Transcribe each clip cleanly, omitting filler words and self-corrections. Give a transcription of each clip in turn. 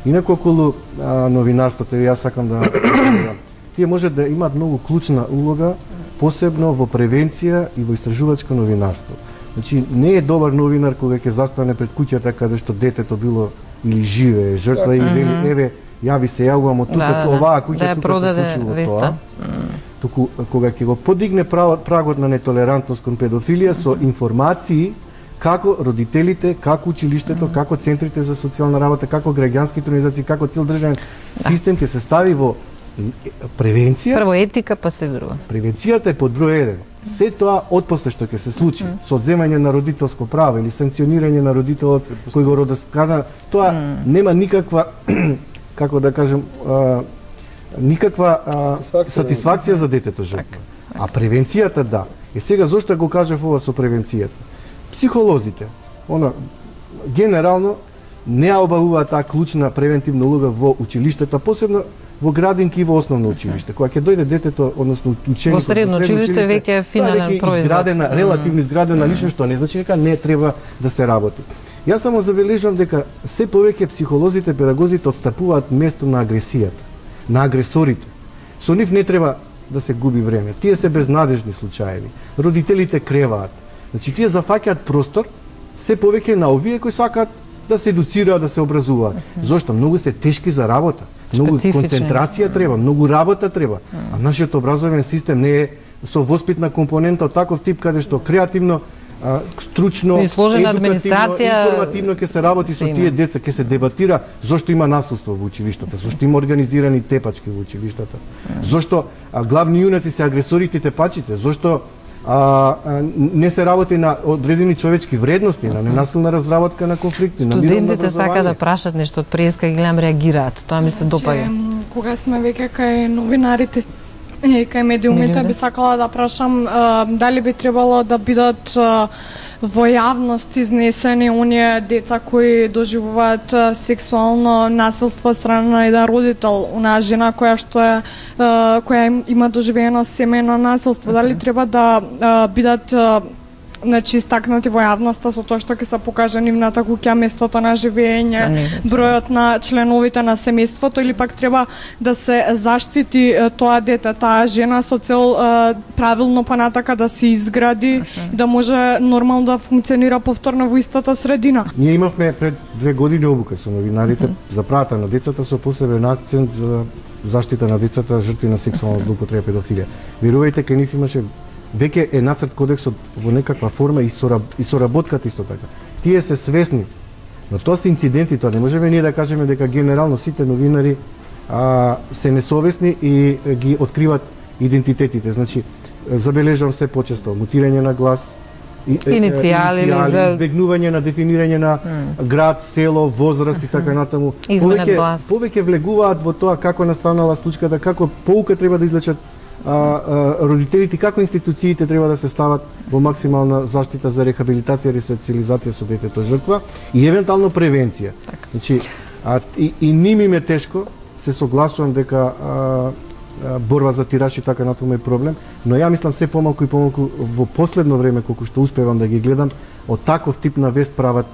Инаку околу новинарството, јас сакам да тие може да имаат многу клучна улога, посебно во превенција и во истражувачко новинарство. Значи, не е добар новинар кога ќе застане пред куќата каде што детето било или живее жртва и вели, еве, јави се јавувам од тука, оваа куќа тука се случило тоа. Туку кога ќе го подигне прагот на нетолерантност кон педофилија со информации како родителите, како училиштето, како центрите за социјална работа, како граѓанските организации, како цел државен систем ќе се стави во превенција. Прво етика, па се друго. Превенцијата е под број 1. Се тоа отпосле што ќе се случи со одземање на родителско право или санкционирање на родителот кој го родоскарна, тоа нема никаква како да кажем никаква сатисфакција за детето жртва. А превенцијата да. И сега зошто го кажав ова со превенцијата? Психолозите, генерално не обавуваат таа клучна превентивна улога во училиштето, посебно во градинки и во основно училиште. Кога ќе дојде детето, односно ученикот во средно училиште веќе е финален производ. Изградена, релативно изградена личност, што не значи дека не треба да се работи. Јас само забележам дека се повеќе психолозите, педагозите отстапуваат место на агресијата, на агресорите. Со нив не треба да се губи време. Тие се безнадежни случаеви. Родителите креваат. Значи, тие зафаќаат простор се повеќе на овие кои сакаат да се едуцираат, да се образуваат. Зошто? Многу се тешки за работа. Многу концентрација треба, многу работа треба. А нашиот образовен систем не е со воспитна компонента од таков тип каде што креативно, стручно, едукативно, информативно ќе се работи со тие деца, ќе се дебатира зошто има насилство во училиштата, зошто има организирани тепачки во училиштата, зошто главни јунаци се агресорите и тепачите, зошто не се работи на одредени човечки вредности, на ненасилна разработка на конфликти, на мирно образование. Студентите сака да прашат нешто од преска и гледам реагираат. Тоа ми се допаѓа. Кога сме веќе кај новинарите и кај медиумите, би сакала да прашам дали би требало да бидат во јавност изнесени оние деца кои доживуваат сексуално насилство од страна на еден родител, онаа жена која има доживеено семејно насилство, дали треба да бидат значи истакнати во јавноста со тоа што ќе се покаже нивната куќа, местото на живење, бројот на членовите на семејството, или пак треба да се заштити тоа дете, таа жена со цел правилно понатака да се изгради, да може нормално да функционира повторно во истата средина. Ние имавме пред 2 години обука со новинарите за правата на децата со посебен акцент за заштита на децата жртви на сексуална злоупотреба, педофилија. Верувајте, кај нив имаше веќе е нацрт кодексот во некаква форма и соработката исто така. Тие се свесни, но тоа се инциденти, тоа не можеме ние да кажеме дека генерално сите новинари се несовесни и ги откриват идентитетите. Значи, забележам се почесто мутирање на глас, иницијали, избегнување на дефинирање на град, село, возраст и така натаму. Повеќе влегуваат во тоа како настанала случката, како поука треба да извлечат родителите, како институциите треба да се стават во максимална заштита за рехабилитација и ресоциализација со детето жртва и евентуално превенција. Значи, и ними ме тешко, се согласувам дека борба за тираж и така натаму е проблем, но ја мислам се помалку и помалку во последно време колку што успевам да ги гледам, од таков тип на вест прават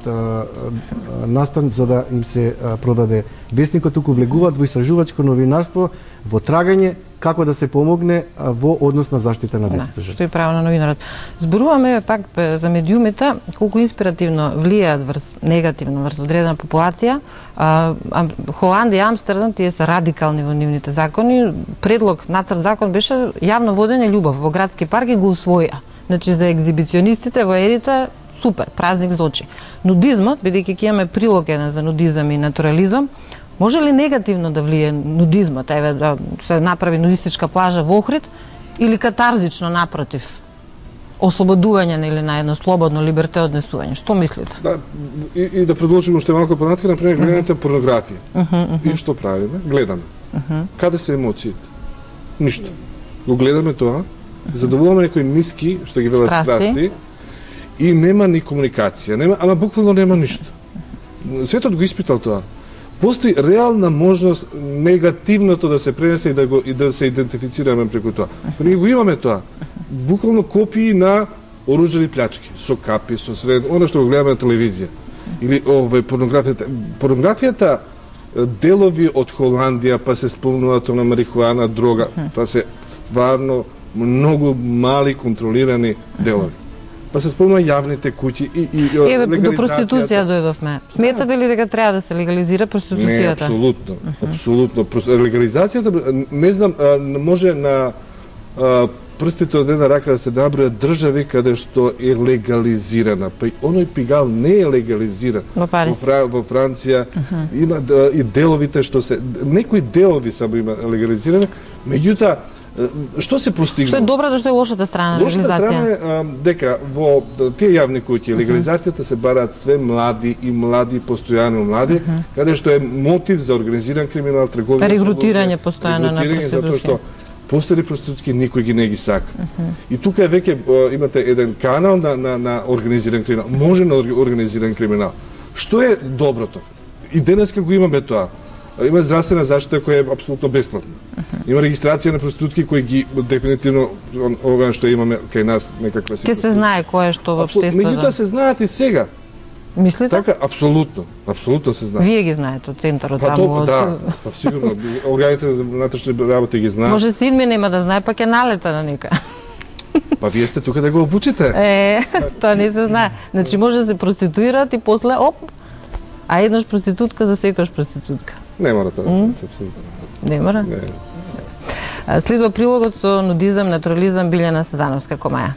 настан за да им се продаде вестникот, туку влегуваат во истражувачко новинарство, во трагање како да се помогне во однос на заштита на детето жртва. Што е право на новинарот. Зборуваме пак за медиумите, колку инспиративно влијаат негативно врз одредена популација. Холандија и Амстердам, тие се радикални во нивните закони. Предлог нацрт закон беше јавно водење љубов во градски парк и го усвоија. Значи за екзибиционистите, воерите, супер, празник за очи. Нудизмот, бидејќи ќе имаме прилог еден за нудизам и натурализам, може ли негативно да влие нудизмот, еве да се направи нудистичка плажа во Охрид, или катарзично напротив, ослободување или на едно слободно либерте однесување? Што мислите? Да, и да продолжиме уште малку понатака, например, гледаните порнографија. И што правиме? Гледаме. Каде се емоциите? Ништо. Го гледаме тоа, задоволуваме некои ниски, што ги велат страсти, и нема ни комуникација, ама буквално нема ништо. Светот го испитал тоа. Постои реална можност негативното да се пренесе и да се идентифицираме преку тоа. Ние го имаме тоа. Буквално копии на оружјени плячки, со капи, со сред, оно што го гледаме на телевизија. Или порнографијата. Порнографијата делови од Холандија, па се спомнуваат на марихуана, дрога, тоа се стварно многу мали контролирани делови. Па се спомнува јавните куќи и легализацијата. До проституција дојдовме. Сметате ли дека треба да се легализира проституцијата? Не, апсолутно, апсолутно. Легализацијата, не знам, може на прстите од една рака да се набројат држави каде што е легализирана. Па и оној пигал не е легализиран. Во Франција има и деловите што се, некои делови само има легализирани, меѓутоа што се постигна? Што е доброто, што е лошата страна на легализација? Лошата страна е дека во тие јавни куќи легализацијата се бараат све млади и млади, постојано млади, каде што е мотив за организиран криминал, трговија, регрутирање постојано на проститутки. Затоа што постојани проститутки никој ги не ги сака. И тука е веќе имате еден канал на организиран криминал, може на организиран криминал. Што е доброто? И денеска го имаме тоа. Има здравствена заштита која е апсолутно бесплатна. Има регистрација на проститутки кои ги дефинитивно ова што имаме кај нас некаква ситуација. Ке се знае кој е што во општеството. Меѓутоа се знаат и сега. Мислите? Така, апсолутно, апсолутно се знае. Вие ги знаете од центарот таму. Да, сигурно. Органите на внатрешни работи ги знаат. Може син ми нема да знае, па ќе налета на нека. Па вие сте тука да го обучите. Тоа не се знае. Значи може да се проституираат и после а еднаш проститутка за секојаш проститутка. Не мора тоа, апсолутно. Не мора? Не. Следува прилогот со нудизам, натурализам, Билјана Сатановска Комаја.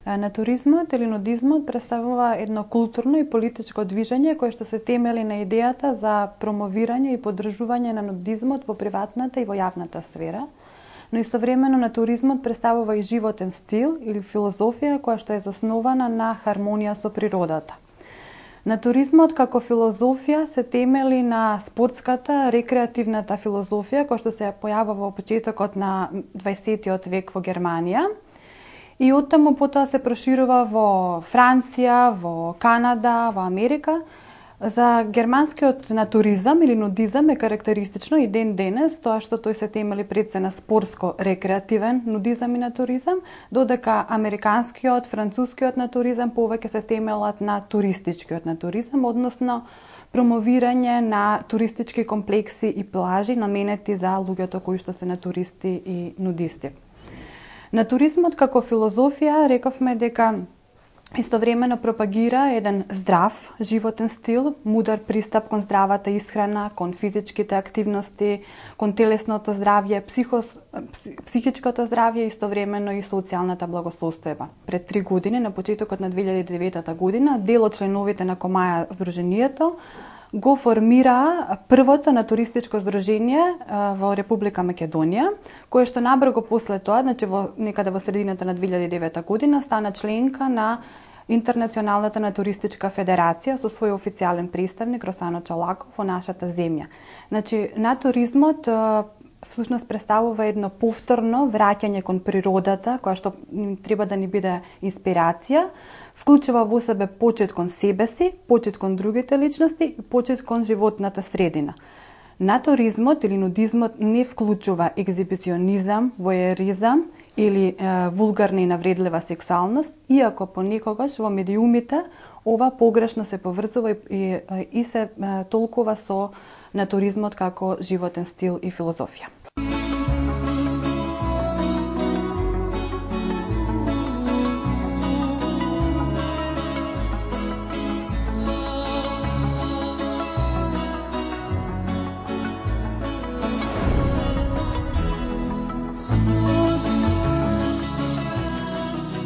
Натуризмот или нудизмот представува едно културно и политичко движење кое што се темели на идејата за промовирање и поддржување на нудизмот во приватната и во јавната сфера, но истовремено натуризмот представува и животен стил или филозофија која што е заснована на хармонија со природата. Натуризмот како филозофија се темели на спортската, рекреативната филозофија која што се појавува во почетокот на 20 век во Германија, и оттаму потоа се проширува во Франција, во Канада, во Америка. За германскиот натуризам или нудизам е карактеристично и ден денес тоа што тој се темели пред се на спортско-рекреативен нудизам и натуризам, додека американскиот, францускиот натуризам повеќе се темелат на туристичкиот натуризам, односно промовирање на туристички комплекси и плажи наменети за луѓето кои што се натуристи и нудисти. Натуризмот како филозофија рековме дека истовремено пропагира еден здрав животен стил, мудар пристап кон здравата исхрана, кон физичките активности, кон телесното здравје, психичкото здравје, истовремено и социјалната благосостојба. Пред 3 години, на почетокот на 2009 година, дел од членовите на Комаја Сдруженијето го формира првото натуристичко здружение во Република Македонија, кое што набрзо после тоа, значи некаде во средината на 2009 година, стана членка на Интернационалната натуристичка федерација со свој официјален представник Росано Чолаков во нашата земја. Значи, натуризмот всушност представува едно повторно враќање кон природата, која што треба да ни биде инспирација, вклучува во себе почит кон себе си, почит кон другите личности и почит кон животната средина. Натуризмот или нудизмот не вклучува екзибиционизам, воеризам или вулгарна и навредлива сексуалност, иако понекогаш во медиумите ова погрешно се поврзува и се толкува со натуризмот како животен стил и филозофија.